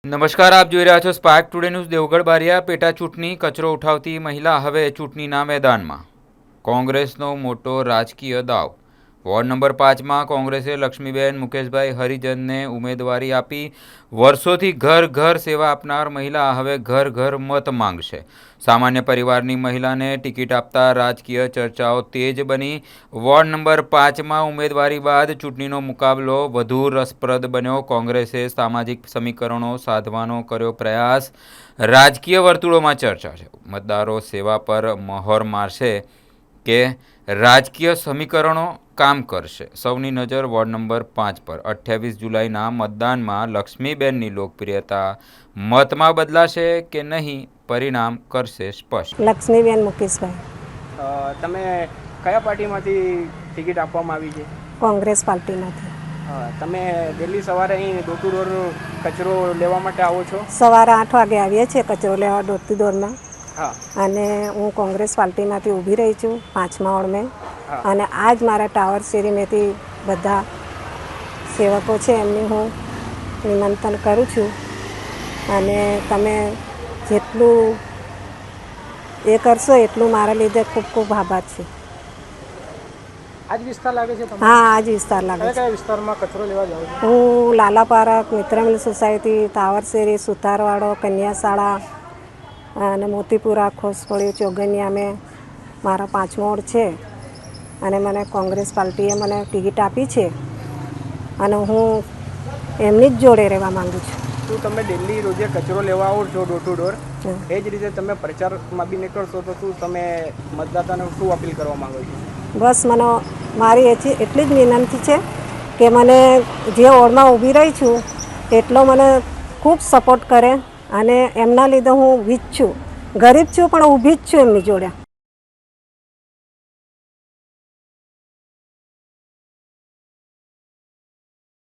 નમસ્કાર, આપ જોઈ રહ્યા છો spark today news. Devgadh Bariya પેટા ચૂંટણી કચરો ઉઠાવતી મહિલા હવે ચૂંટણીના મેદાનમાં. કોંગ્રેસનો મોટો રાજકીય દાવ. વોર્ડ નંબર 5માં કોંગ્રેસે લક્ષ્મીબેન મુકેશભાઈ હરિજનને ઉમેદવારી આપી. વર્ષોથી ઘર ઘર સેવા આપનાર મહિલા હવે ઘર ઘર મત માંગશે. સામાન્ય પરિવારની મહિલાને ટિકિટ આપતા રાજકીય ચર્ચાઓ તેજ બની. વોર્ડ નંબર 5માં ઉમેદવારી બાદ ચૂંટણીનો મુકાબલો વધુ રસપ્રદ બન્યો. કોંગ્રેસે સામાજિક સમીકરણો સાધવાનો કર્યો પ્રયાસ. રાજકીય વર્તુળોમાં ચર્ચા છે, મતદારો સેવા પર મહોર મારશે કે રાજકીય સમીકરણો કામ કરશે. સૌની નજર વોર્ડ નંબર 5 પર. 28 જુલાઈના મતદાનમાં લક્ષ્મીબેનની લોકપ્રિયતા મતમાં બદલાશે કે નહીં, પરિણામ કરશે સ્પષ્ટ. લક્ષ્મીબેન મુકેશભાઈ. તમે કયા પાર્ટીમાંથી ટિકિટ આપવામાં આવી છે? કોંગ્રેસ પાર્ટીમાંથી. તમે ડેલી સવારે અહીં ડોર ટુ ડોર કચરો લેવા માટે આવો છો? સવારે 8 વાગે આવીએ છીએ કચરો લેવા ડોર ટુ ડોરમાં. હા. અને હું કોંગ્રેસ પાર્ટીમાંથી ઊભી રહી છું 5મા વોર્ડમાં. અને આજ મારા ટાવર શેરીમાંથી બધા સેવકો છે એમની હું નિમંત્રણ કરું છું. અને તમે જેટલું એ કરશો એટલું મારા લીધે ખૂબ ખૂબ આભાર છે. આજ વિસ્તાર લાગે છે? હા, આજ વિસ્તાર લાગે છે. કયા વિસ્તારમાં કચરો લેવા જાઓ છો? હું લાલા પાર્ક, મિત્રમિલ સોસાયટી, ટાવર શેરી, સુતારવાડો, કન્યા શાળા અને મોતીપુરા, ખોસફળિયું, ચોગનિયા મારા 5મો વોર્ડ છે. અને મને કોંગ્રેસ પાર્ટીએ મને ટિકિટ આપી છે અને હું એમની જ જોડે રહેવા માગું છું. શું તમે ડેલી રોજે કચરો લેવા આવો છો ડોર ટુ ડોર? એ જ રીતે તમે પ્રચારમાં બી નીકળશો તો શું તમે મતદાતાને શું અપીલ કરવા માંગો છો? બસ મને મારી એટલી જ વિનંતી છે કે મને જે વોર્ડમાં ઊભી રહી છું એટલો મને ખૂબ સપોર્ટ કરે. અને એમના લીધે હું વીજ છું, ગરીબ છું પણ ઊભી જ છું એમની જોડે.